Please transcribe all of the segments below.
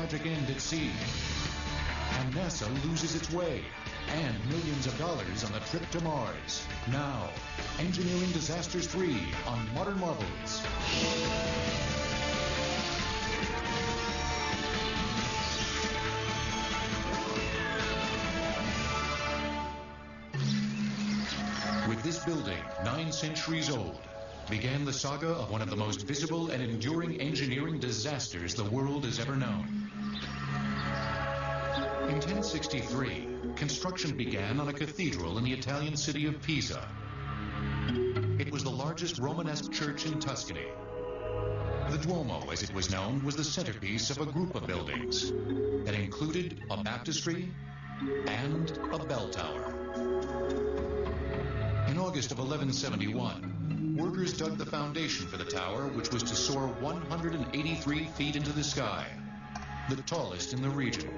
tragic end at sea. And NASA loses its way. And millions of dollars on the trip to Mars. Now, Engineering Disasters 3 on Modern Marvels. With this building, 9 centuries old, began the saga of one of the most visible and enduring engineering disasters the world has ever known. In 1063, construction began on a cathedral in the Italian city of Pisa. It was the largest Romanesque church in Tuscany. The Duomo, as it was known, was the centerpiece of a group of buildings that included a baptistry and a bell tower. In August of 1171, workers dug the foundation for the tower, which was to soar 183 feet into the sky, the tallest in the region.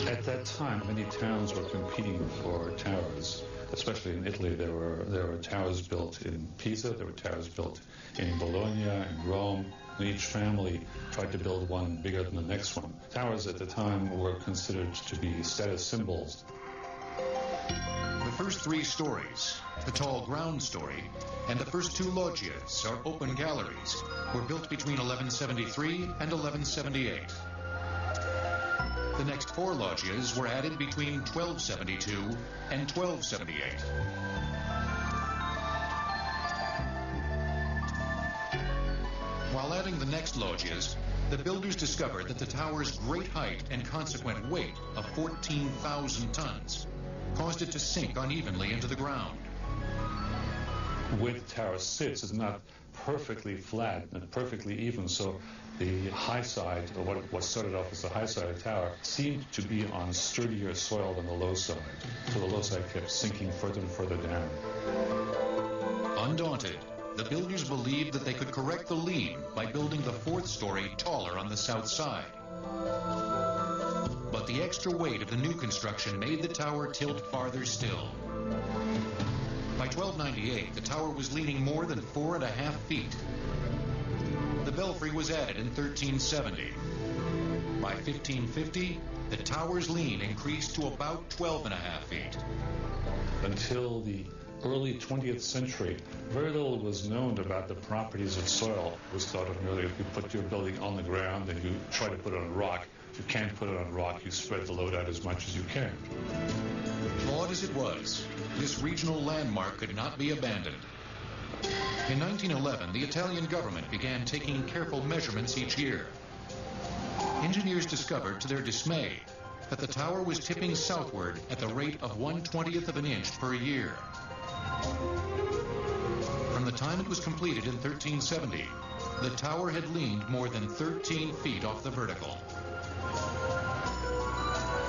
At that time, many towns were competing for towers. Especially in Italy, there were towers built in Pisa, there were towers built in Bologna, in Rome, and each family tried to build one bigger than the next one. Towers at the time were considered to be status symbols. The first 3 stories, the tall ground story, and the first 2 loggias, or open galleries, were built between 1173 and 1178. The next 4 loggias were added between 1272 and 1278. While adding the next loggias, the builders discovered that the tower's great height and consequent weight of 14,000 tons caused it to sink unevenly into the ground. Where the tower sits is not perfectly flat and perfectly even, so the high side, or what started off as the high side of the tower, seemed to be on sturdier soil than the low side. So the low side kept sinking further and further down. Undaunted, the builders believed that they could correct the lean by building the 4th story taller on the south side. But the extra weight of the new construction made the tower tilt farther still. By 1298, the tower was leaning more than 4.5 feet. The belfry was added in 1370. By 1550, the tower's lean increased to about 12.5 feet. Until the early 20th century, very little was known about the properties of soil. It was thought of merely if you put your building on the ground and you try to put it on rock. If you can't put it on rock, you spread the load out as much as you can. Flawed as it was, this regional landmark could not be abandoned. In 1911, the Italian government began taking careful measurements each year. Engineers discovered, to their dismay, that the tower was tipping southward at the rate of 1/20th of an inch per year. From the time it was completed in 1370, the tower had leaned more than 13 feet off the vertical.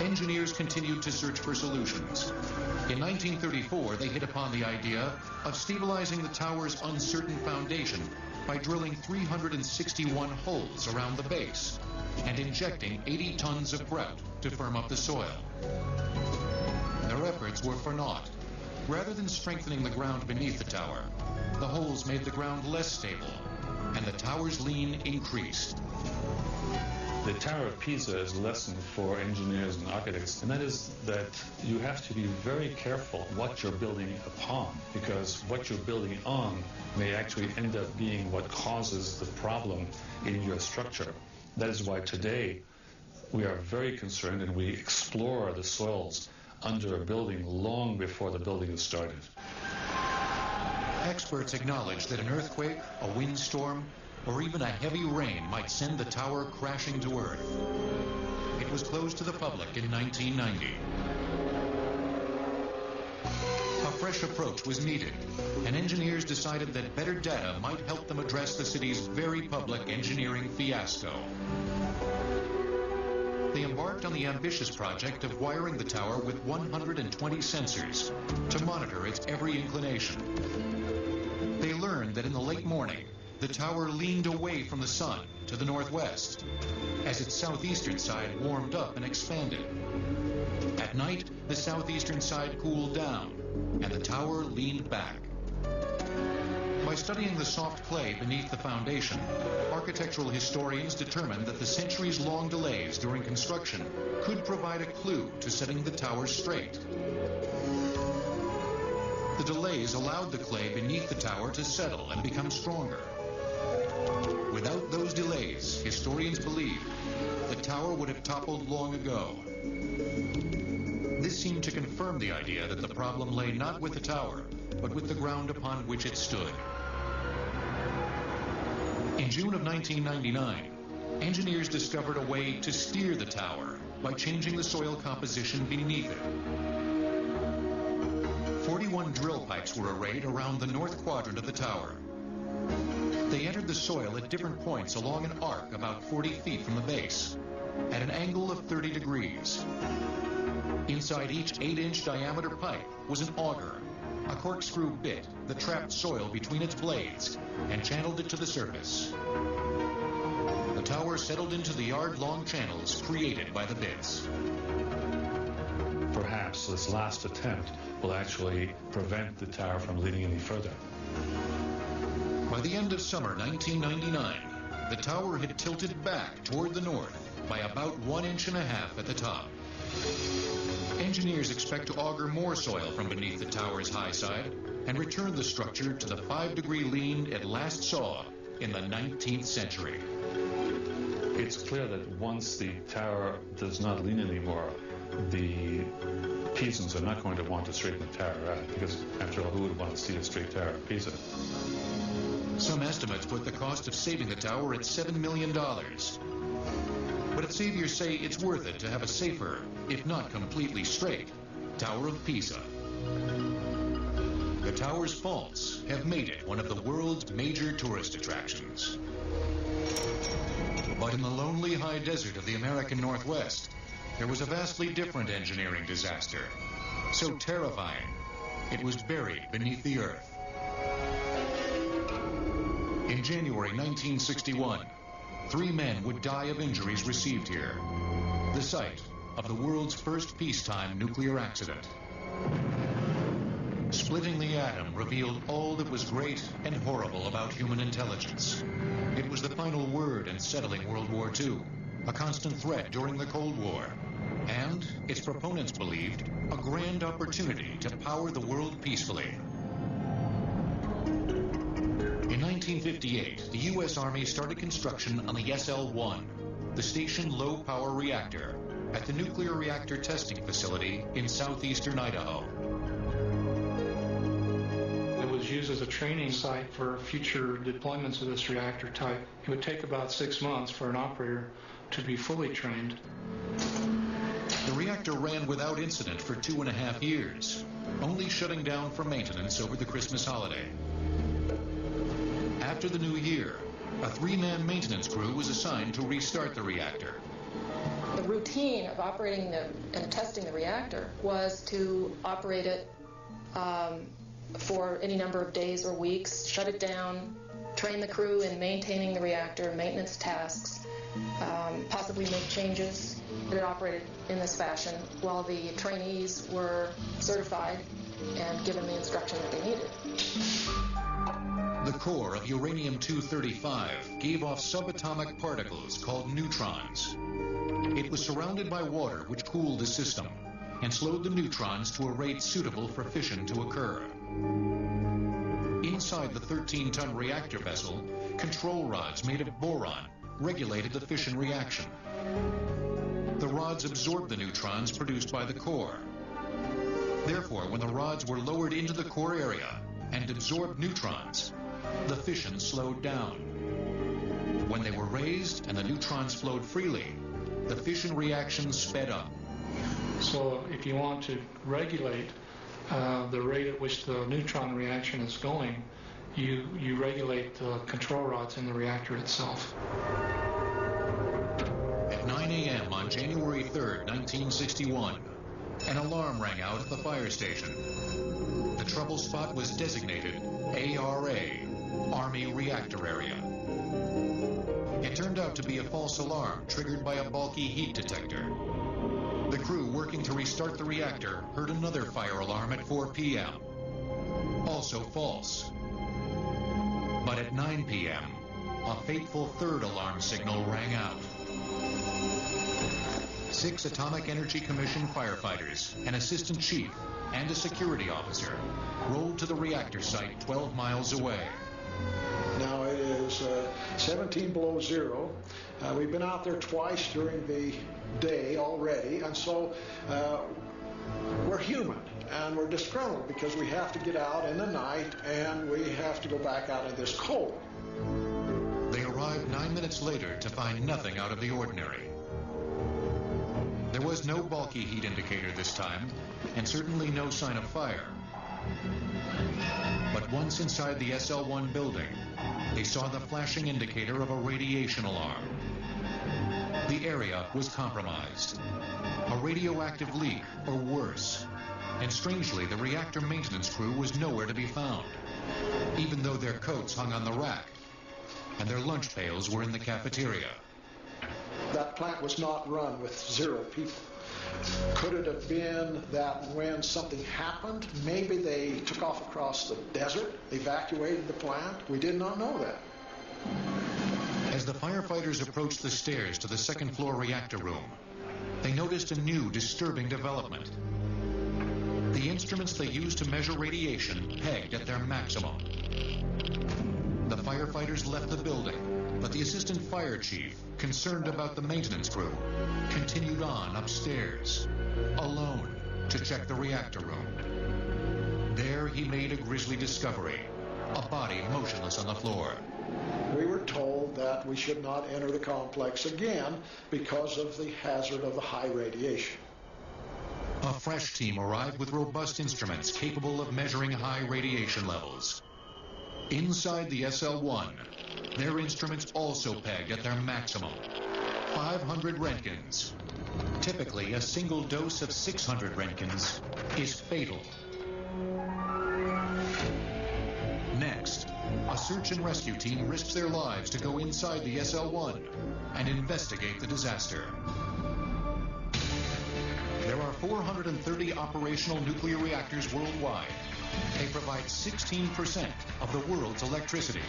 Engineers continued to search for solutions. In 1934, they hit upon the idea of stabilizing the tower's uncertain foundation by drilling 361 holes around the base and injecting 80 tons of grout to firm up the soil. Their efforts were for naught. Rather than strengthening the ground beneath the tower, the holes made the ground less stable, and the tower's lean increased. The Tower of Pisa is a lesson for engineers and architects, and that is that you have to be very careful what you're building upon, because what you're building on may actually end up being what causes the problem in your structure. That is why today we are very concerned and we explore the soils under a building long before the building is started. Experts acknowledge that an earthquake, a windstorm, or even a heavy rain might send the tower crashing to earth. It was closed to the public in 1990. A fresh approach was needed, and engineers decided that better data might help them address the city's very public engineering fiasco. They embarked on the ambitious project of wiring the tower with 120 sensors to monitor its every inclination. They learned that in the late morning, the tower leaned away from the sun to the northwest as its southeastern side warmed up and expanded. At night, the southeastern side cooled down and the tower leaned back. By By studying the soft clay beneath the foundation, architectural historians determined that the centuries-long delays during construction could provide a clue to setting the tower straight. The delays allowed the clay beneath the tower to settle and become stronger. Without those delays, historians believe the tower would have toppled long ago. This seemed to confirm the idea that the problem lay not with the tower, but with the ground upon which it stood. In June of 1999, engineers discovered a way to steer the tower by changing the soil composition beneath it. 41 drill pipes were arrayed around the north quadrant of the tower. They entered the soil at different points along an arc about 40 feet from the base, at an angle of 30 degrees. Inside each 8-inch diameter pipe was an auger, a corkscrew bit that trapped soil between its blades and channeled it to the surface. The tower settled into the yard-long channels created by the bits. Perhaps this last attempt will actually prevent the tower from leaning any further. By the end of summer 1999, the tower had tilted back toward the north by about 1.5 inches at the top. Engineers expect to auger more soil from beneath the tower's high side and return the structure to the 5-degree lean it last saw in the 19th century. It's clear that once the tower does not lean anymore, the Pisans are not going to want to straighten the tower out, because after all, who would want to see a straight tower of Pisa? Some estimates put the cost of saving the tower at $7 million. But its saviors say it's worth it to have a safer, if not completely straight, Tower of Pisa. The tower's faults have made it one of the world's major tourist attractions. But in the lonely high desert of the American Northwest, there was a vastly different engineering disaster. So terrifying, it was buried beneath the earth. In January 1961, 3 men would die of injuries received here, the site of the world's first peacetime nuclear accident. Splitting the atom revealed all that was great and horrible about human intelligence. It was the final word in settling World War II, a constant threat during the Cold War, and, its proponents believed, a grand opportunity to power the world peacefully. In 1958, the U.S. Army started construction on the SL-1, the Station Low Power Reactor, at the Nuclear Reactor Testing Facility in southeastern Idaho. It was used as a training site for future deployments of this reactor type. It would take about 6 months for an operator to be fully trained. The reactor ran without incident for 2.5 years, only shutting down for maintenance over the Christmas holiday. After the new year, a 3-man maintenance crew was assigned to restart the reactor. The routine of operating and testing the reactor was to operate it for any number of days or weeks, shut it down, train the crew in maintaining the reactor, maintenance tasks, possibly make changes. It operated in this fashion while the trainees were certified and given the instruction that they needed. The core of uranium-235 gave off subatomic particles called neutrons. It was surrounded by water which cooled the system and slowed the neutrons to a rate suitable for fission to occur. Inside the 13-ton reactor vessel, control rods made of boron regulated the fission reaction. The rods absorbed the neutrons produced by the core. Therefore, when the rods were lowered into the core area and absorbed neutrons, the fission slowed down. When they were raised and the neutrons flowed freely, the fission reaction sped up. So if you want to regulate the rate at which the neutron reaction is going, you regulate the control rods in the reactor itself. At 9 a.m. on January 3rd, 1961, an alarm rang out at the fire station. The trouble spot was designated ARA, Army Reactor Area. It turned out to be a false alarm triggered by a bulky heat detector. The crew working to restart the reactor heard another fire alarm at 4 p.m. Also false. But at 9 p.m., a fateful third alarm signal rang out. 6 Atomic Energy Commission firefighters, an assistant chief, and a security officer rolled to the reactor site 12 miles away. Now it is 17 below zero. We've been out there twice during the day already, and so we're human and we're disgruntled because we have to get out in the night and we have to go back out in this cold. They arrived 9 minutes later to find nothing out of the ordinary. There was no bulky heat indicator this time, and certainly no sign of fire. But once inside the SL-1 building, they saw the flashing indicator of a radiation alarm. The area was compromised. A radioactive leak, or worse. And strangely, the reactor maintenance crew was nowhere to be found, even though their coats hung on the rack, and their lunch pails were in the cafeteria. That plant was not run with 0 people. Could it have been that when something happened, maybe they took off across the desert, evacuated the plant? We did not know that. As the firefighters approached the stairs to the second-floor reactor room, they noticed a new disturbing development. The instruments they used to measure radiation pegged at their maximum. The firefighters left the building, but the assistant fire chief, concerned about the maintenance crew, continued on upstairs, alone, to check the reactor room. There he made a grisly discovery, a body motionless on the floor. We were told that we should not enter the complex again because of the hazard of the high radiation. A fresh team arrived with robust instruments capable of measuring high radiation levels. Inside the SL-1, their instruments also pegged at their maximum, 500 Roentgens. Typically, a single dose of 600 Roentgens is fatal. Next, a search and rescue team risked their lives to go inside the SL-1 and investigate the disaster. There are 430 operational nuclear reactors worldwide. They provide 16% of the world's electricity.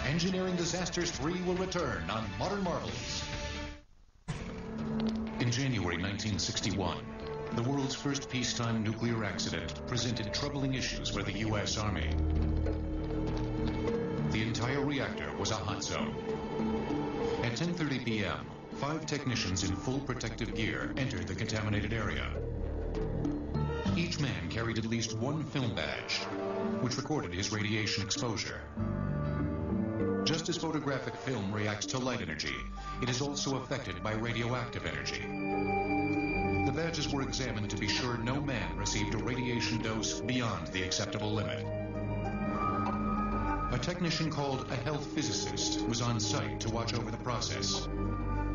Engineering Disasters 3 will return on Modern Marvels. In January 1961, the world's first peacetime nuclear accident presented troubling issues for the U.S. Army. The entire reactor was a hot zone. At 10:30 p.m., 5 technicians in full protective gear entered the contaminated area. Each man carried at least one film badge, which recorded his radiation exposure. Just as photographic film reacts to light energy, it is also affected by radioactive energy. The badges were examined to be sure no man received a radiation dose beyond the acceptable limit. A technician called a health physicist was on site to watch over the process.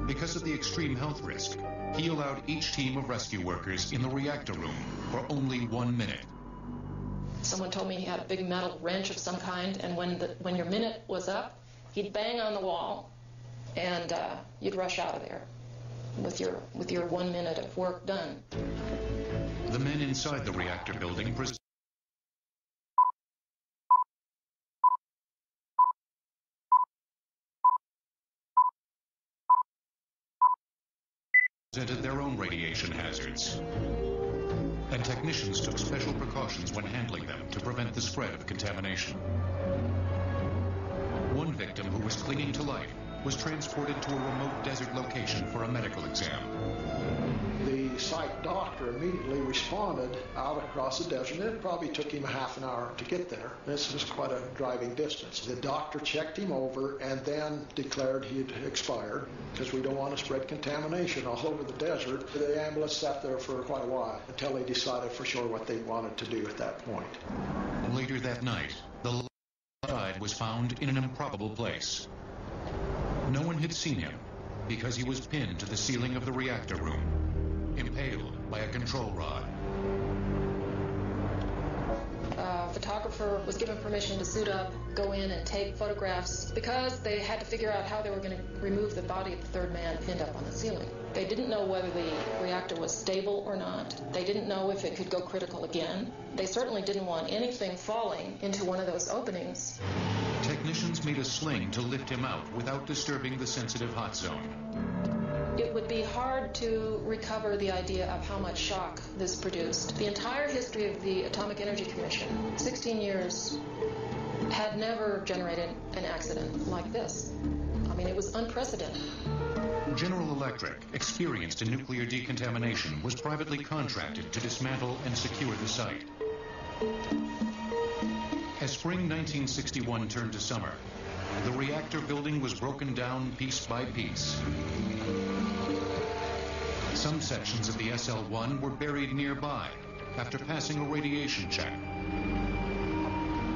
Because of the extreme health risk, he allowed each team of rescue workers in the reactor room for only 1 minute. Someone told me he had a big metal wrench of some kind, and when your minute was up, he'd bang on the wall, and you'd rush out of there with your 1 minute of work done. The men inside the reactor building presented their own radiation hazards, and technicians took special precautions when handling them to prevent the spread of contamination. One victim, who was clinging to life, was transported to a remote desert location for a medical exam. The site doctor immediately responded out across the desert, and it probably took him a half an hour to get there. This was quite a driving distance. The doctor checked him over and then declared he had expired, because we don't want to spread contamination all over the desert. The ambulance sat there for quite a while until they decided for sure what they wanted to do at that point. Later that night, the died was found in an improbable place. No one had seen him because he was pinned to the ceiling of the reactor room, impaled by a control rod. A photographer was given permission to suit up, go in and take photographs because they had to figure out how they were going to remove the body of the third man pinned up on the ceiling. They didn't know whether the reactor was stable or not. They didn't know if it could go critical again. They certainly didn't want anything falling into one of those openings. Technicians made a sling to lift him out without disturbing the sensitive hot zone. It would be hard to recover the idea of how much shock this produced. The entire history of the Atomic Energy Commission, 16 years, had never generated an accident like this. I mean, it was unprecedented. General Electric, experienced in nuclear decontamination, was privately contracted to dismantle and secure the site. As spring 1961 turned to summer, the reactor building was broken down piece by piece. Some sections of the SL-1 were buried nearby after passing a radiation check.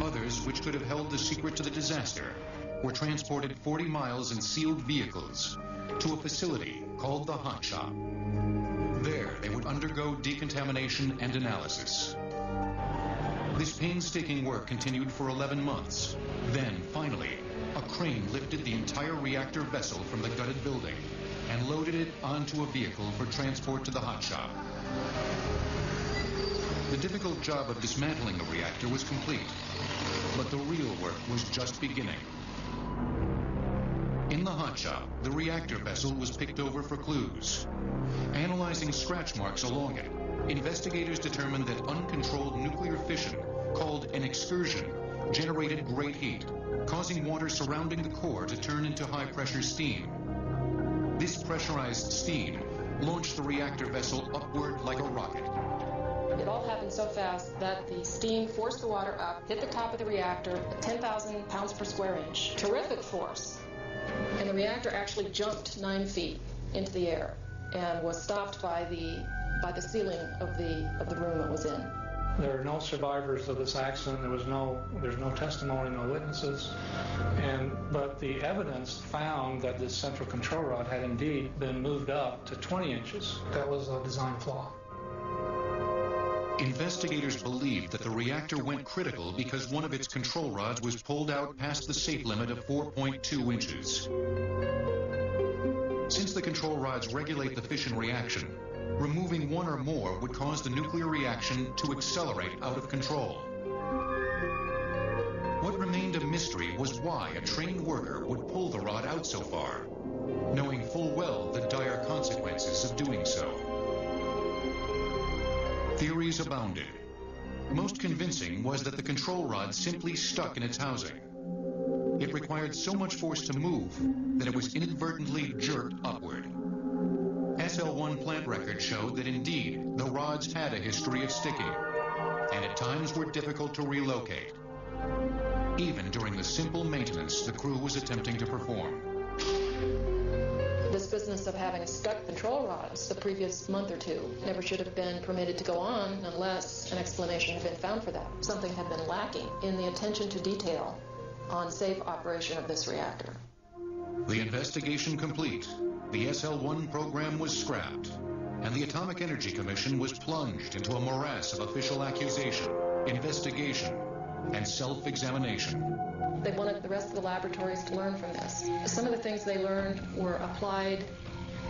Others, which could have held the secret to the disaster, were transported 40 miles in sealed vehicles to a facility called the Hot Shop. There, they would undergo decontamination and analysis. This painstaking work continued for 11 months. Then, finally, a crane lifted the entire reactor vessel from the gutted building and loaded it onto a vehicle for transport to the hot shop. The difficult job of dismantling the reactor was complete, but the real work was just beginning. In the hot shop, the reactor vessel was picked over for clues. Analyzing scratch marks along it, investigators determined that uncontrolled nuclear fission, called an excursion, generated great heat, causing water surrounding the core to turn into high-pressure steam. This pressurized steam launched the reactor vessel upward like a rocket. It all happened so fast that the steam forced the water up, hit the top of the reactor at 10,000 pounds per square inch. Terrific force. And the reactor actually jumped 9 feet into the air and was stopped by the ceiling of the room it was in. There are no survivors of this accident. There's no testimony, no witnesses. But the evidence found that this central control rod had indeed been moved up to 20 inches. That was a design flaw. Investigators believed that the reactor went critical because one of its control rods was pulled out past the safe limit of 4.2 inches. Since the control rods regulate the fission reaction, removing one or more would cause the nuclear reaction to accelerate out of control. What remained a mystery was why a trained worker would pull the rod out so far, knowing full well the dire consequences of doing so. Theories abounded. Most convincing was that the control rod simply stuck in its housing. It required so much force to move that it was inadvertently jerked upward. SL-1 plant records showed that indeed the rods had a history of sticking, and at times were difficult to relocate, even during the simple maintenance the crew was attempting to perform. This business of having stuck control rods the previous month or two never should have been permitted to go on unless an explanation had been found for that. Something had been lacking in the attention to detail on safe operation of this reactor. The investigation complete, the SL-1 program was scrapped, and the Atomic Energy Commission was plunged into a morass of official accusation, investigation, and self-examination. They wanted the rest of the laboratories to learn from this. Some of the things they learned were applied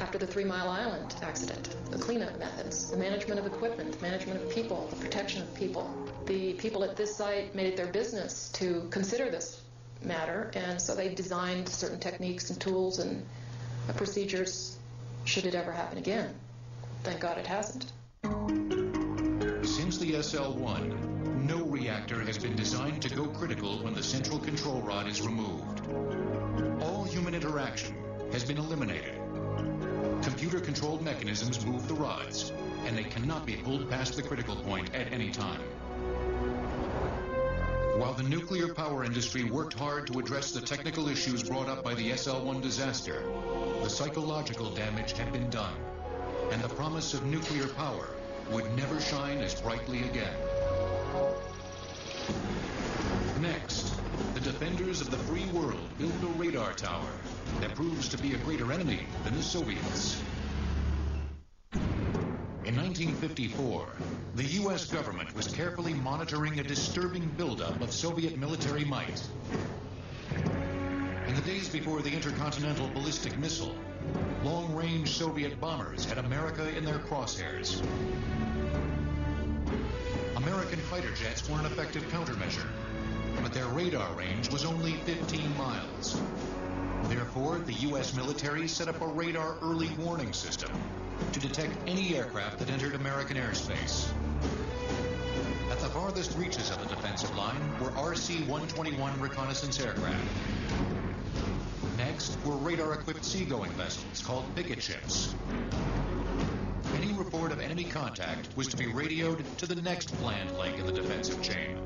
after the 3 Mile Island accident. The cleanup methods, the management of equipment, the management of people, the protection of people. The people at this site made it their business to consider this matter, and so they designed certain techniques and tools and procedures should it ever happen again. Thank God it hasn't. Since the SL-1, no reactor has been designed to go critical when the central control rod is removed. All human interaction has been eliminated. Computer-controlled mechanisms move the rods, and they cannot be pulled past the critical point at any time. While the nuclear power industry worked hard to address the technical issues brought up by the SL-1 disaster, the psychological damage had been done, and the promise of nuclear power would never shine as brightly again. Next, the defenders of the free world build a radar tower that proves to be a greater enemy than the Soviets. In 1954, the U.S. government was carefully monitoring a disturbing buildup of Soviet military might. In the days before the intercontinental ballistic missile, long-range Soviet bombers had America in their crosshairs. American fighter jets were an effective countermeasure, but their radar range was only 15 miles. Therefore, the U.S. military set up a radar early warning system to detect any aircraft that entered American airspace. At the farthest reaches of the defensive line were RC-121 reconnaissance aircraft. Next were radar-equipped seagoing vessels called picket ships. Any report of enemy contact was to be radioed to the next planned link in the defensive chain,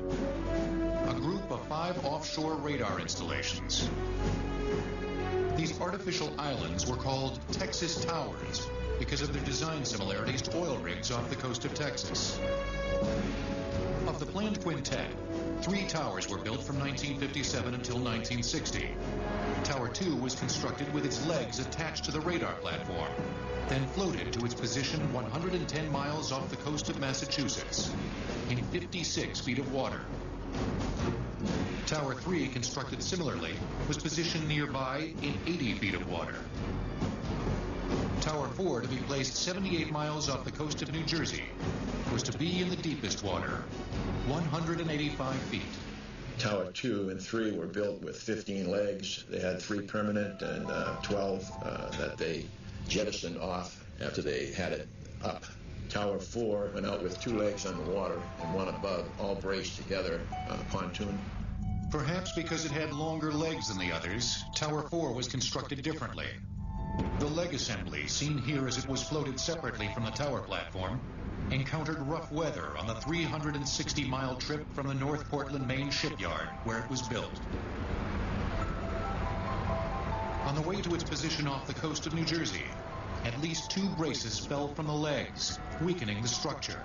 a group of 5 offshore radar installations. These artificial islands were called Texas Towers because of their design similarities to oil rigs off the coast of Texas. Of the planned quintet, 3 towers were built from 1957 until 1960. Tower 2 was constructed with its legs attached to the radar platform, then floated to its position 110 miles off the coast of Massachusetts, in 56 feet of water. Tower 3, constructed similarly, was positioned nearby in 80 feet of water. Tower 4, to be placed 78 miles off the coast of New Jersey, was to be in the deepest water, 185 feet. Tower 2 and 3 were built with 15 legs. They had 3 permanent and 12 that they jettisoned off after they had it up. Tower 4 went out with 2 legs underwater and 1 above, all braced together on a pontoon. Perhaps because it had longer legs than the others, Tower 4 was constructed differently. The leg assembly, seen here as it was floated separately from the tower platform, encountered rough weather on the 360-mile trip from the North Portland, Maine shipyard where it was built. On the way to its position off the coast of New Jersey, at least 2 braces fell from the legs, weakening the structure.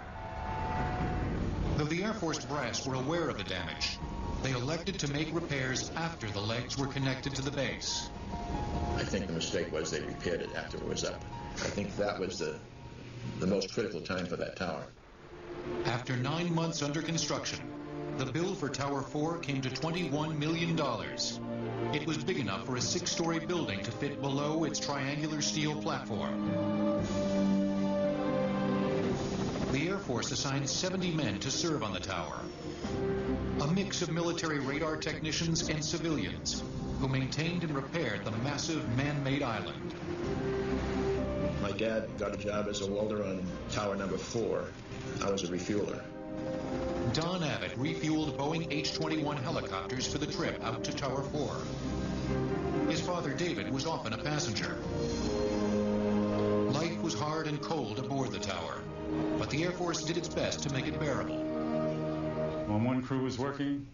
Though the Air Force brass were aware of the damage, they elected to make repairs after the legs were connected to the base. I think the mistake was they repaired it after it was up. I think that was the most critical time for that tower. After 9 months under construction, the bill for Tower 4 came to $21 million. It was big enough for a 6-story building to fit below its triangular steel platform. The Air Force assigned 70 men to serve on the tower, a mix of military radar technicians and civilians who maintained and repaired the massive man-made island. My dad got a job as a welder on tower number 4. I was a refueler. Don Abbott refueled Boeing H-21 helicopters for the trip out to Tower 4. His father, David, was often a passenger. Life was hard and cold aboard the tower, but the Air Force did its best to make it bearable. When one crew was working,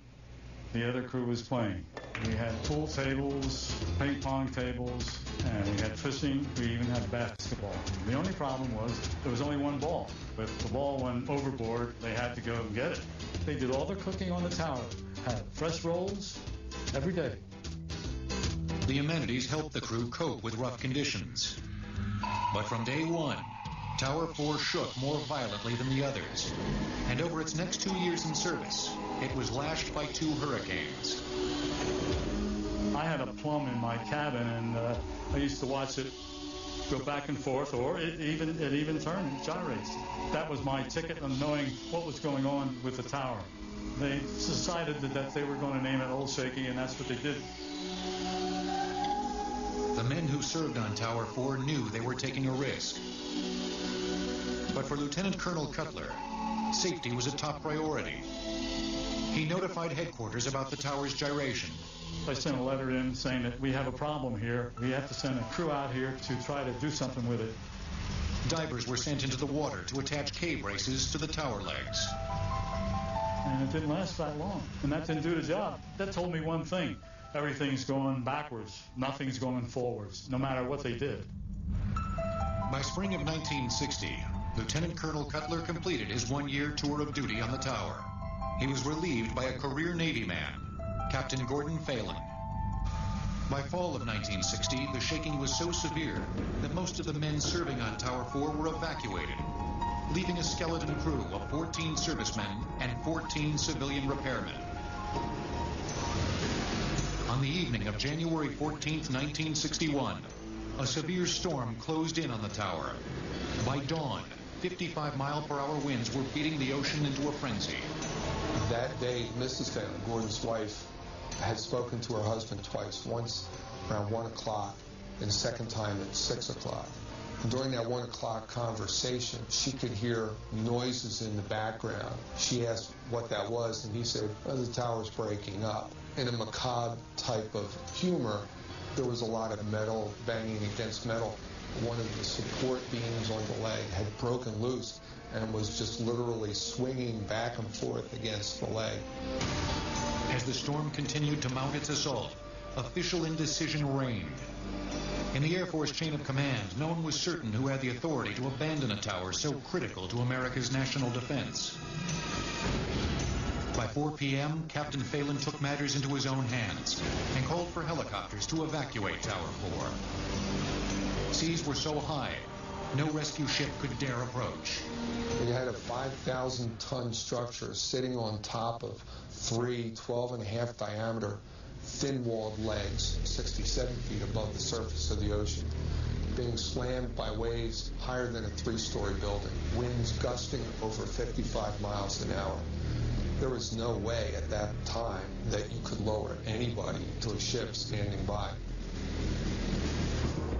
the other crew was playing. We had pool tables, ping pong tables, and we had fishing. We even had basketball. The only problem was there was only one ball. If the ball went overboard, they had to go and get it. They did all their cooking on the tower, had fresh rolls every day. The amenities helped the crew cope with rough conditions. But from day 1, Tower 4 shook more violently than the others, and over its next 2 years in service, it was lashed by 2 hurricanes. I had a plum in my cabin, and I used to watch it go back and forth, or it even turned and gyrates. That was my ticket on knowing what was going on with the tower. They decided that they were going to name it Old Shaky, and that's what they did. The men who served on Tower 4 knew they were taking a risk. But for Lieutenant Colonel Cutler, safety was a top priority. He notified headquarters about the tower's gyration. I sent a letter in saying that we have a problem here. We have to send a crew out here to try to do something with it. Divers were sent into the water to attach K-braces to the tower legs. And it didn't last that long. And that didn't do the job. That told me one thing. Everything's going backwards. Nothing's going forwards, no matter what they did. By spring of 1960, Lieutenant Colonel Cutler completed his 1-year tour of duty on the tower. He was relieved by a career Navy man, Captain Gordon Phelan. By fall of 1960, the shaking was so severe that most of the men serving on Tower 4 were evacuated, leaving a skeleton crew of 14 servicemen and 14 civilian repairmen. On the evening of January 14, 1961, a severe storm closed in on the tower. By dawn, 55-mile-per-hour winds were beating the ocean into a frenzy. That day, Mrs. Fenton, Gordon's wife, had spoken to her husband twice, once around 1 o'clock and the second time at 6 o'clock. During that 1 o'clock conversation, she could hear noises in the background. She asked what that was, and he said, oh, the tower's breaking up. In a macabre type of humor, there was a lot of metal banging against metal. One of the support beams on the leg had broken loose and was just literally swinging back and forth against the leg. As the storm continued to mount its assault, official indecision reigned. In the Air Force chain of command, no one was certain who had the authority to abandon a tower so critical to America's national defense. By 4 p.m., Captain Phelan took matters into his own hands and called for helicopters to evacuate Tower 4. Seas were so high, no rescue ship could dare approach. You had a 5,000-ton structure sitting on top of 3 12.5 diameter thin-walled legs, 67 feet above the surface of the ocean, being slammed by waves higher than a 3-story building, winds gusting over 55 miles an hour. There was no way at that time that you could lower anybody to a ship standing by.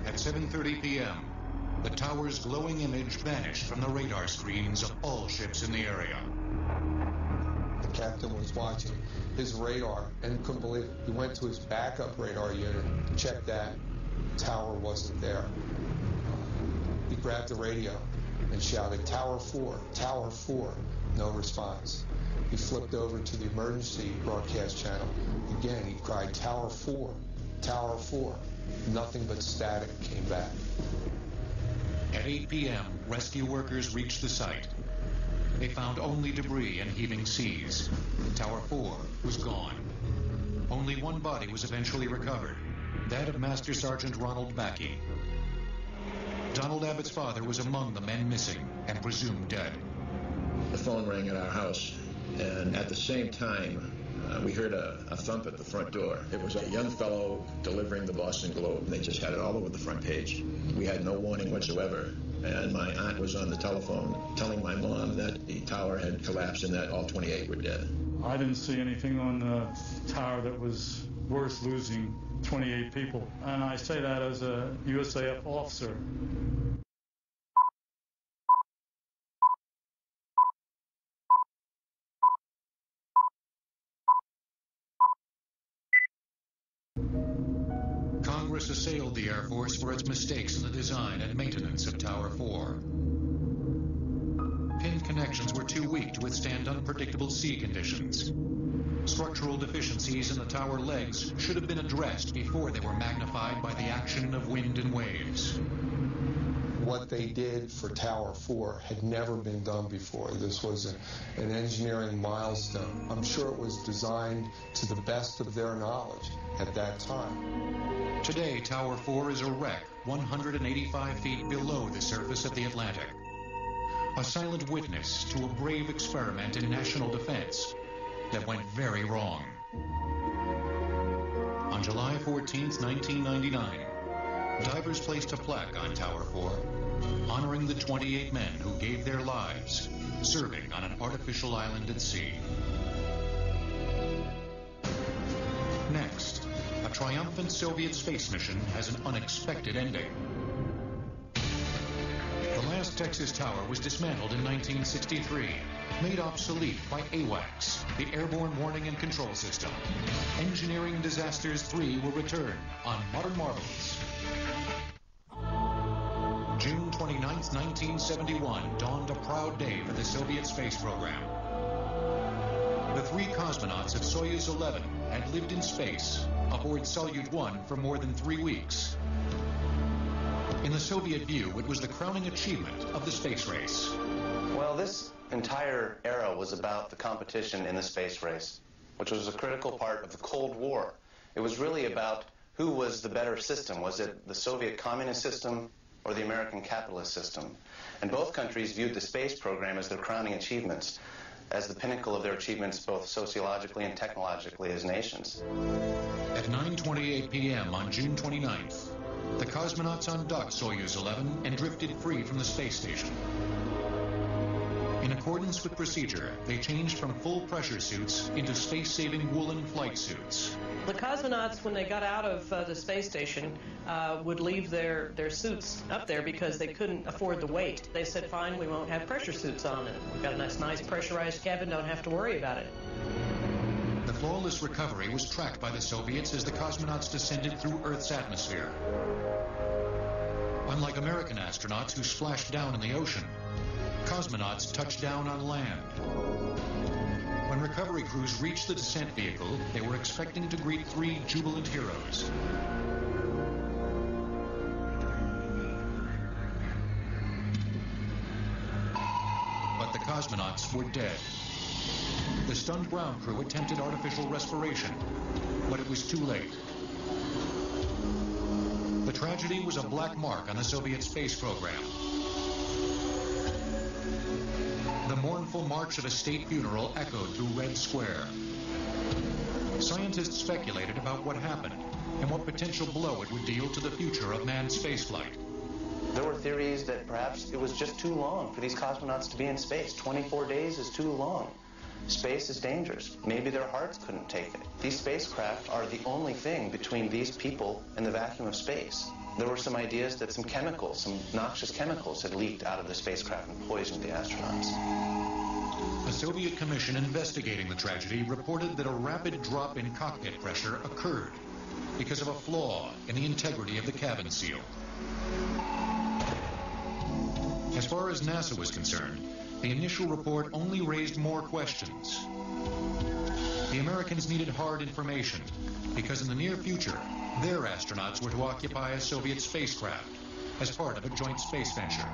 At 7:30 p.m., the tower's glowing image vanished from the radar screens of all ships in the area. The captain was watching his radar and couldn't believe it. He went to his backup radar unit, checked that, tower wasn't there. He grabbed the radio and shouted, Tower 4, Tower 4, no response. He flipped over to the emergency broadcast channel. Again, he cried, Tower 4, Tower 4. Nothing but static came back. At 8 p.m., rescue workers reached the site. They found only debris and heaving seas. Tower 4 was gone. Only one body was eventually recovered, that of Master Sergeant Ronald Backey. Donald Abbott's father was among the men missing and presumed dead. The phone rang at our house, and at the same time, we heard a thump at the front door. It was a young fellow delivering the Boston Globe. They just had it all over the front page. We had no warning whatsoever. And my aunt was on the telephone telling my mom that the tower had collapsed and that all 28 were dead. I didn't see anything on the tower that was worth losing 28 people. And I say that as a USAF officer. Congress assailed the Air Force for its mistakes in the design and maintenance of Tower 4. Pin connections were too weak to withstand unpredictable sea conditions. Structural deficiencies in the tower legs should have been addressed before they were magnified by the action of wind and waves. What they did for Tower 4 had never been done before. This was an engineering milestone. I'm sure it was designed to the best of their knowledge at that time. Today, Tower 4 is a wreck 185 feet below the surface of the Atlantic. A silent witness to a brave experiment in national defense that went very wrong. On July 14, 1999, divers placed a plaque on Tower 4, honoring the 28 men who gave their lives serving on an artificial island at sea. Next, a triumphant Soviet space mission has an unexpected ending. The last Texas tower was dismantled in 1963, made obsolete by AWACS, the Airborne Warning and Control System. Engineering Disasters 3 will return on Modern Marvels. June 29, 1971 dawned a proud day for the Soviet space program. The 3 cosmonauts of Soyuz 11 had lived in space aboard Salyut 1 for more than 3 weeks. In the Soviet view, it was the crowning achievement of the space race. Well, this entire era was about the competition in the space race, which was a critical part of the Cold War. It was really about who was the better system. Was it the Soviet communist system or the American capitalist system? And both countries viewed the space program as their crowning achievements, as the pinnacle of their achievements both sociologically and technologically as nations. At 9:28 p.m. on June 29th, the cosmonauts undocked Soyuz 11 and drifted free from the space station. In accordance with procedure, they changed from full pressure suits into space-saving woolen flight suits. The cosmonauts, when they got out of the space station, would leave their suits up there because they couldn't afford the weight. They said, fine, we won't have pressure suits on it. We've got a nice pressurized cabin, don't have to worry about it. The flawless recovery was tracked by the Soviets as the cosmonauts descended through Earth's atmosphere. Unlike American astronauts who splashed down in the ocean, cosmonauts touched down on land. When recovery crews reached the descent vehicle, they were expecting to greet 3 jubilant heroes. But the cosmonauts were dead. The stunned ground crew attempted artificial respiration, but it was too late. The tragedy was a black mark on the Soviet space program. The mournful march of a state funeral echoed through Red Square. Scientists speculated about what happened and what potential blow it would deal to the future of manned spaceflight. There were theories that perhaps it was just too long for these cosmonauts to be in space. 24 days is too long. Space is dangerous. Maybe their hearts couldn't take it. These spacecraft are the only thing between these people and the vacuum of space. There were some ideas that some chemicals, some noxious chemicals, had leaked out of the spacecraft and poisoned the astronauts. A Soviet commission investigating the tragedy reported that a rapid drop in cockpit pressure occurred because of a flaw in the integrity of the cabin seal. As far as NASA was concerned, the initial report only raised more questions. The Americans needed hard information because in the near future, their astronauts were to occupy a Soviet spacecraft as part of a joint space venture.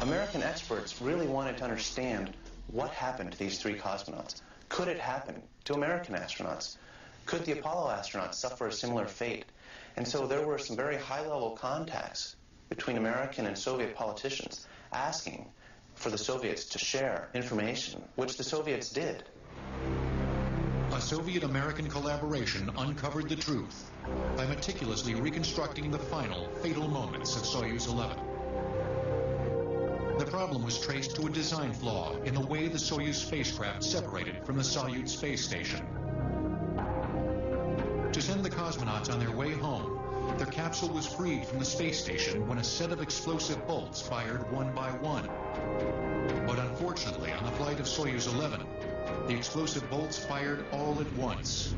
American experts really wanted to understand what happened to these 3 cosmonauts. Could it happen to American astronauts? Could the Apollo astronauts suffer a similar fate? And so there were some very high-level contacts between American and Soviet politicians asking for the Soviets to share information, which the Soviets did. A Soviet-American collaboration uncovered the truth by meticulously reconstructing the final fatal moments of Soyuz 11. The problem was traced to a design flaw in the way the Soyuz spacecraft separated from the Salyut space station. To send the cosmonauts on their way home, their capsule was freed from the space station when a set of explosive bolts fired one by one. But unfortunately, on the flight of Soyuz 11, the explosive bolts fired all at once.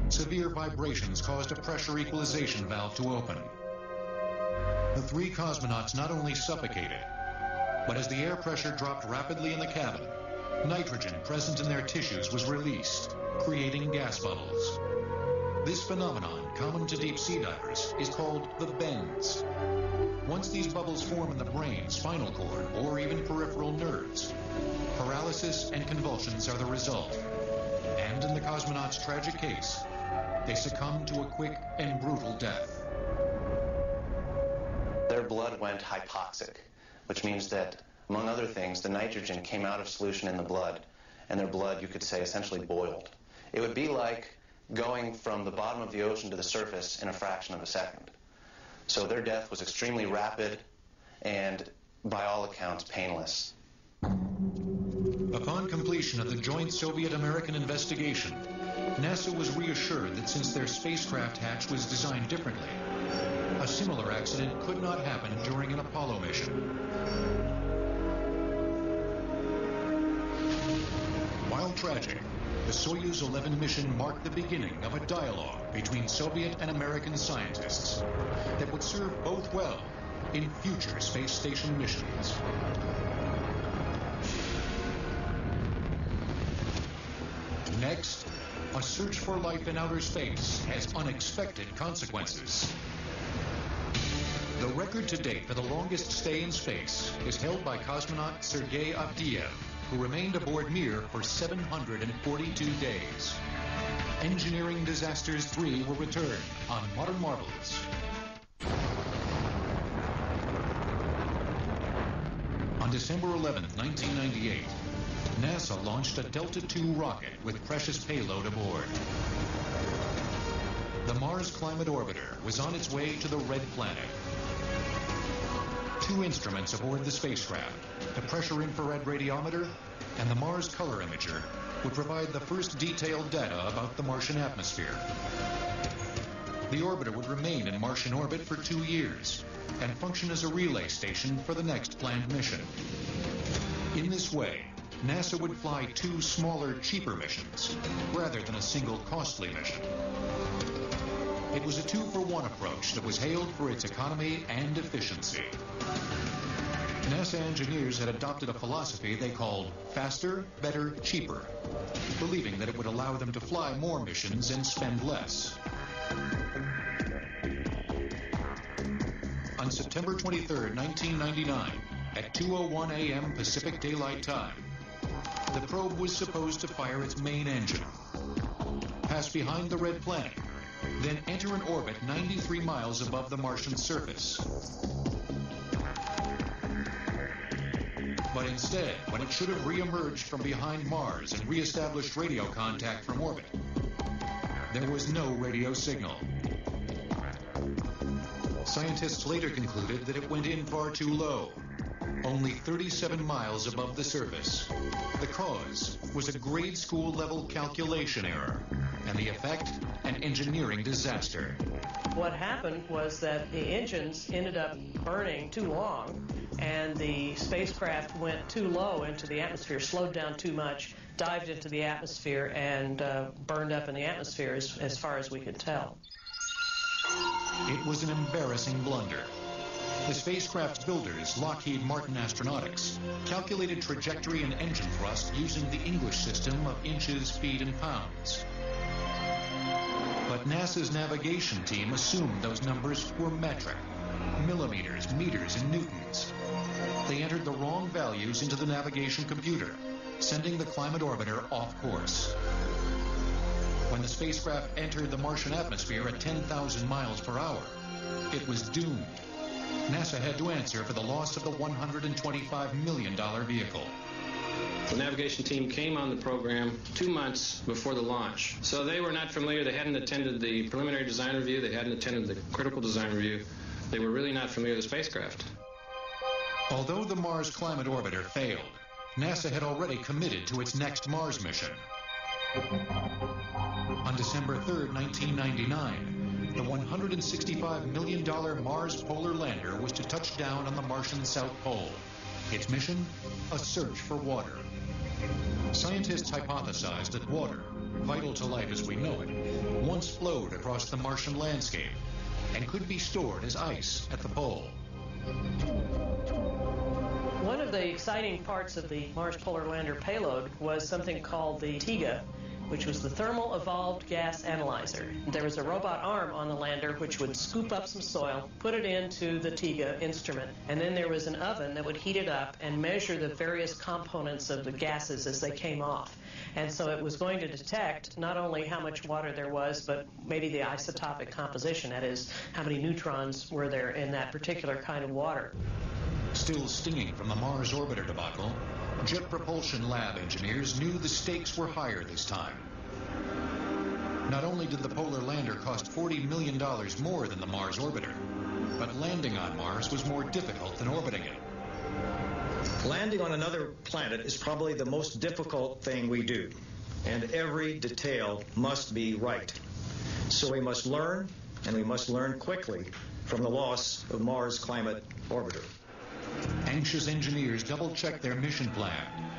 Severe vibrations caused a pressure equalization valve to open. The 3 cosmonauts not only suffocated, but as the air pressure dropped rapidly in the cabin, nitrogen present in their tissues was released, creating gas bubbles. This phenomenon, common to deep-sea divers, is called the bends. Once these bubbles form in the brain, spinal cord, or even peripheral nerves, paralysis and convulsions are the result. And in the cosmonauts' tragic case, they succumbed to a quick and brutal death. Their blood went hypoxic, which means that, among other things, the nitrogen came out of solution in the blood, and their blood, you could say, essentially boiled. It would be like going from the bottom of the ocean to the surface in a fraction of a second. So their death was extremely rapid and, by all accounts, painless. Upon completion of the joint Soviet-American investigation, NASA was reassured that since their spacecraft hatch was designed differently, a similar accident could not happen during an Apollo mission. While tragic, the Soyuz 11 mission marked the beginning of a dialogue between Soviet and American scientists that would serve both well in future space station missions. Next, a search for life in outer space has unexpected consequences. The record to date for the longest stay in space is held by cosmonaut Sergei Avdiev, who remained aboard Mir for 742 days. Engineering Disasters 3 will return on Modern Marvels. On December 11, 1998, NASA launched a Delta II rocket with precious payload aboard. The Mars Climate Orbiter was on its way to the Red Planet. two instruments aboard the spacecraft, the pressure infrared radiometer and the Mars color imager, would provide the first detailed data about the Martian atmosphere. The orbiter would remain in Martian orbit for 2 years and function as a relay station for the next planned mission. In this way, NASA would fly 2 smaller, cheaper missions rather than a single costly mission. It was a 2-for-1 approach that was hailed for its economy and efficiency. NASA engineers had adopted a philosophy they called faster, better, cheaper, believing that it would allow them to fly more missions and spend less. On September 23, 1999, at 2:01 a.m. Pacific Daylight Time, the probe was supposed to fire its main engine, pass behind the red planet, then enter an orbit 93 miles above the Martian surface. But instead, when it should have re-emerged from behind Mars and re-established radio contact from orbit, there was no radio signal. Scientists later concluded that it went in far too low, only 37 miles above the surface. The cause was a grade school level calculation error, and the effect, an engineering disaster. What happened was that the engines ended up burning too long, and the spacecraft went too low into the atmosphere, slowed down too much, dived into the atmosphere, and burned up in the atmosphere as far as we could tell. It was an embarrassing blunder. The spacecraft's builders, Lockheed Martin Astronautics, calculated trajectory and engine thrust using the English system of inches, feet, and pounds. But NASA's navigation team assumed those numbers were metric, millimeters, meters, and newtons. They entered the wrong values into the navigation computer, sending the climate orbiter off course. When the spacecraft entered the Martian atmosphere at 10,000 miles per hour, it was doomed. NASA had to answer for the loss of the $125 million vehicle. The navigation team came on the program 2 months before the launch. So they were not familiar. They hadn't attended the preliminary design review. They hadn't attended the critical design review. They were really not familiar with the spacecraft. Although the Mars Climate Orbiter failed, NASA had already committed to its next Mars mission. On December 3, 1999, the $165 million Mars Polar Lander was to touch down on the Martian South Pole. Its mission? A search for water. Scientists hypothesized that water, vital to life as we know it, once flowed across the Martian landscape and could be stored as ice at the pole. One of the exciting parts of the Mars Polar Lander payload was something called the TIGA, which was the Thermal Evolved Gas Analyzer. There was a robot arm on the lander which would scoop up some soil, put it into the TIGA instrument, and then there was an oven that would heat it up and measure the various components of the gases as they came off. And so it was going to detect not only how much water there was, but maybe the isotopic composition, that is, how many neutrons were there in that particular kind of water. Still stinging from the Mars Orbiter debacle, Jet Propulsion Lab engineers knew the stakes were higher this time. Not only did the Polar Lander cost $40 million more than the Mars Orbiter, but landing on Mars was more difficult than orbiting it. Landing on another planet is probably the most difficult thing we do, and every detail must be right. So we must learn, and we must learn quickly from the loss of Mars Climate Orbiter. Anxious engineers double-checked their mission plan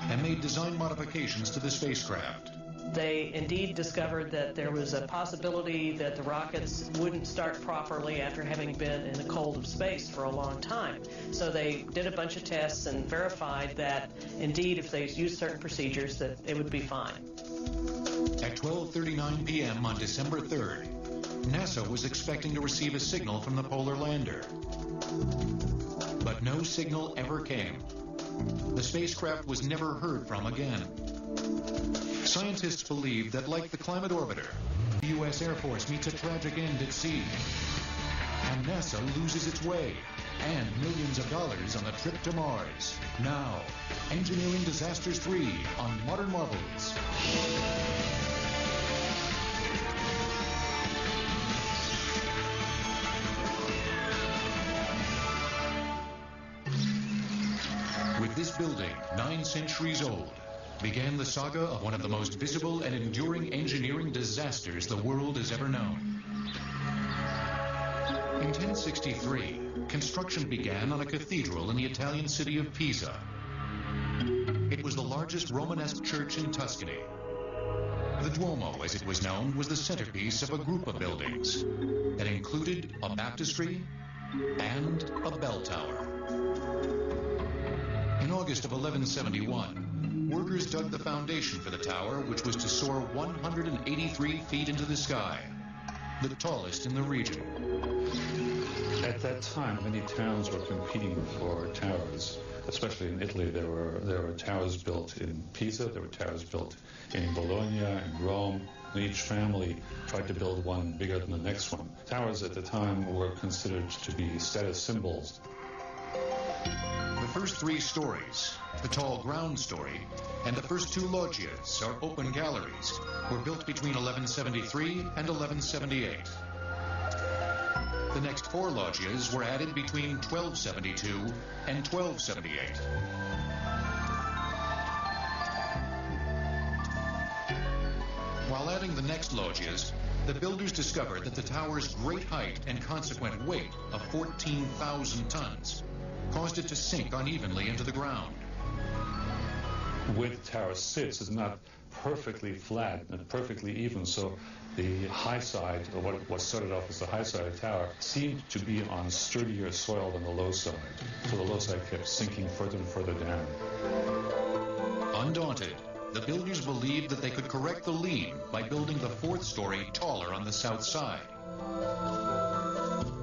and made design modifications to the spacecraft. They indeed discovered that there was a possibility that the rockets wouldn't start properly after having been in the cold of space for a long time. So they did a bunch of tests and verified that indeed if they used certain procedures that it would be fine. At 12:39 p.m. on December 3rd, NASA was expecting to receive a signal from the Polar Lander. But no signal ever came. The spacecraft was never heard from again. Scientists believe that, like the Climate Orbiter, the U.S. Air Force meets a tragic end at sea, and NASA loses its way, and millions of dollars on the trip to Mars. Now, Engineering Disasters 3 on Modern Marvels. this building, 9 centuries old, began the saga of one of the most visible and enduring engineering disasters the world has ever known. In 1063, construction began on a cathedral in the Italian city of Pisa. It was the largest Romanesque church in Tuscany. The Duomo, as it was known, was the centerpiece of a group of buildings that included a baptistry and a bell tower. In August of 1171, workers dug the foundation for the tower, which was to soar 183 feet into the sky, the tallest in the region. At that time, many towns were competing for towers. Especially in Italy, there were towers built in Pisa, there were towers built in Bologna, in Rome. And each family tried to build one bigger than the next one. Towers at the time were considered to be status symbols. The first 3 stories, the tall ground story, and the first 2 loggias, or open galleries, were built between 1173 and 1178. The next 4 loggias were added between 1272 and 1278. While adding the next loggias, the builders discovered that the tower's great height and consequent weight of 14,000 tons caused it to sink unevenly into the ground. Where the tower sits is not perfectly flat and perfectly even, so the high side, or what started off as the high side of the tower, seemed to be on sturdier soil than the low side. So the low side kept sinking further and further down. Undaunted, the builders believed that they could correct the lean by building the 4th story taller on the south side.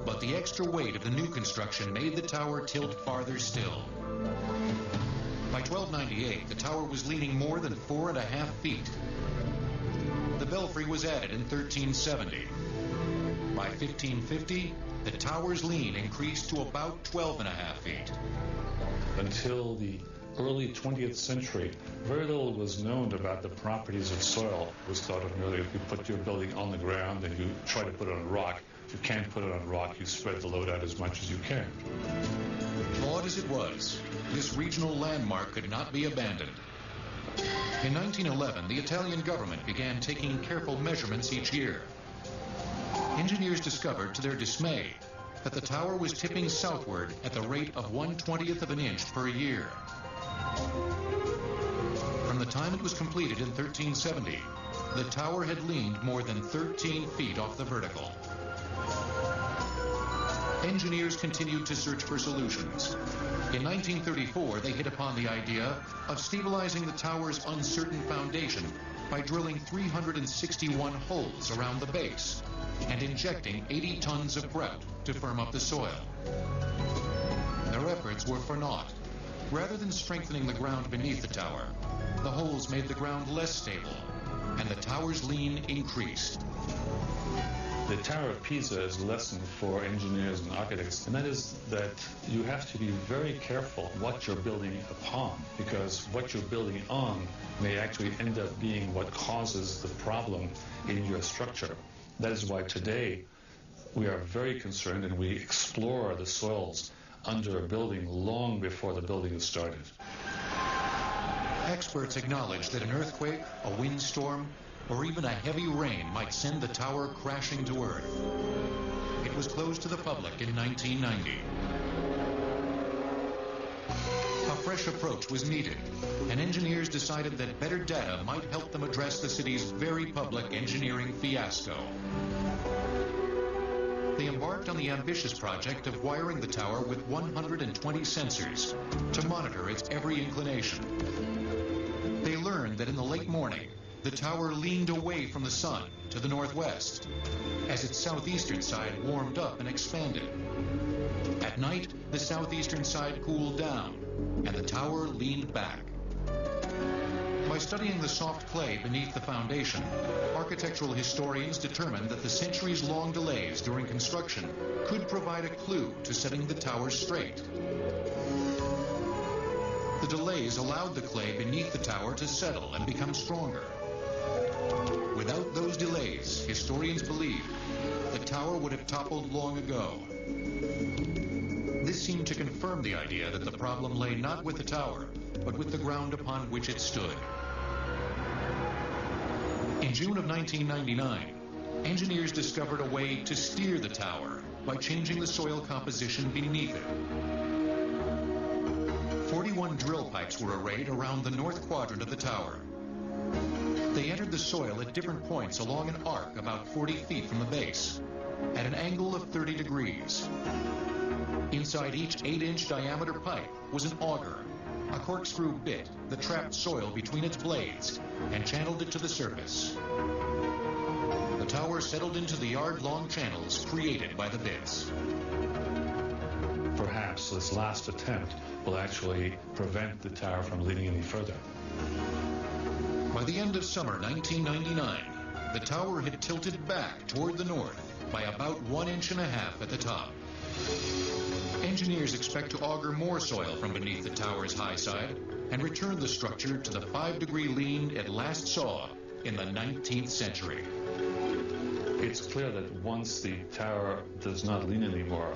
But the extra weight of the new construction made the tower tilt farther still. By 1298, the tower was leaning more than 4.5 feet. The belfry was added in 1370. By 1550, the tower's lean increased to about 12.5 feet. Until the early 20th century, very little was known about the properties of soil. It was thought of merely if you put your building on the ground and you try to put it on rock. You can't put it on rock, you spread the load out as much as you can. Flawed as it was, this regional landmark could not be abandoned. In 1911, the Italian government began taking careful measurements each year. Engineers discovered, to their dismay, that the tower was tipping southward at the rate of 1/20th of an inch per year. From the time it was completed in 1370, the tower had leaned more than 13 feet off the vertical. Engineers continued to search for solutions. In 1934, they hit upon the idea of stabilizing the tower's uncertain foundation by drilling 361 holes around the base and injecting 80 tons of grout to firm up the soil. Their efforts were for naught. Rather than strengthening the ground beneath the tower, the holes made the ground less stable, and the tower's lean increased. The Tower of Pisa is a lesson for engineers and architects, and that is that you have to be very careful what you're building upon, because what you're building on may actually end up being what causes the problem in your structure. That is why today we are very concerned and we explore the soils under a building long before the building is started. Experts acknowledge that an earthquake, a windstorm, or even a heavy rain might send the tower crashing to earth. It was closed to the public in 1990. A fresh approach was needed, and engineers decided that better data might help them address the city's very public engineering fiasco. They embarked on the ambitious project of wiring the tower with 120 sensors to monitor its every inclination. They learned that in the late morning, the tower leaned away from the sun to the northwest as its southeastern side warmed up and expanded. At night, the southeastern side cooled down, and the tower leaned back. By studying the soft clay beneath the foundation, architectural historians determined that the centuries-long delays during construction could provide a clue to setting the tower straight. The delays allowed the clay beneath the tower to settle and become stronger. Without those delays, historians believe the tower would have toppled long ago. This seemed to confirm the idea that the problem lay not with the tower, but with the ground upon which it stood. In June of 1999, engineers discovered a way to steer the tower by changing the soil composition beneath it. 41 drill pipes were arrayed around the north quadrant of the tower. They entered the soil at different points along an arc about 40 feet from the base, at an angle of 30 degrees. Inside each 8-inch diameter pipe was an auger, a corkscrew bit that trapped soil between its blades and channeled it to the surface. The tower settled into the yard-long channels created by the bits. Perhaps this last attempt will actually prevent the tower from leaning any further. By the end of summer 1999, the tower had tilted back toward the north by about 1.5 inches at the top. Engineers expect to auger more soil from beneath the tower's high side and return the structure to the 5-degree lean it last saw in the 19th century. It's clear that once the tower does not lean anymore,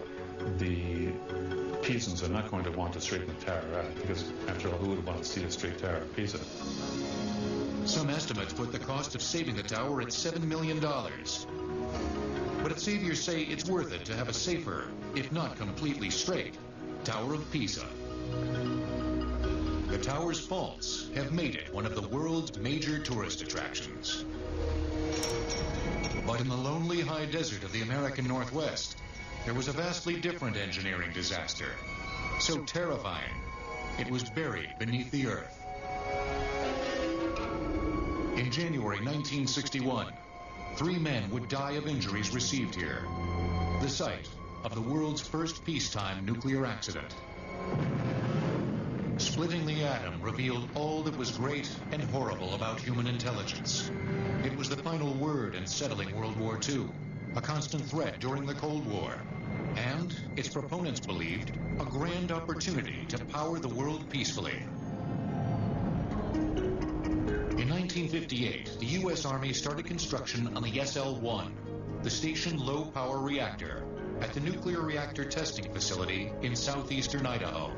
the Pisans are not going to want to straighten the tower out, because after all, who would want to see a straight tower at Pisa? Some estimates put the cost of saving the tower at $7 million. But its saviors say it's worth it to have a safer, if not completely straight, Tower of Pisa. The tower's faults have made it one of the world's major tourist attractions. But in the lonely high desert of the American Northwest, there was a vastly different engineering disaster, so terrifying it was buried beneath the earth. In January 1961, 3 men would die of injuries received here, the site of the world's first peacetime nuclear accident. Splitting the atom revealed all that was great and horrible about human intelligence. It was the final word in settling World War II, a constant threat during the Cold War, and, its proponents believed, a grand opportunity to power the world peacefully. In 1958, the U.S. Army started construction on the SL-1, the Station Low Power Reactor, at the Nuclear Reactor Testing Facility in southeastern Idaho.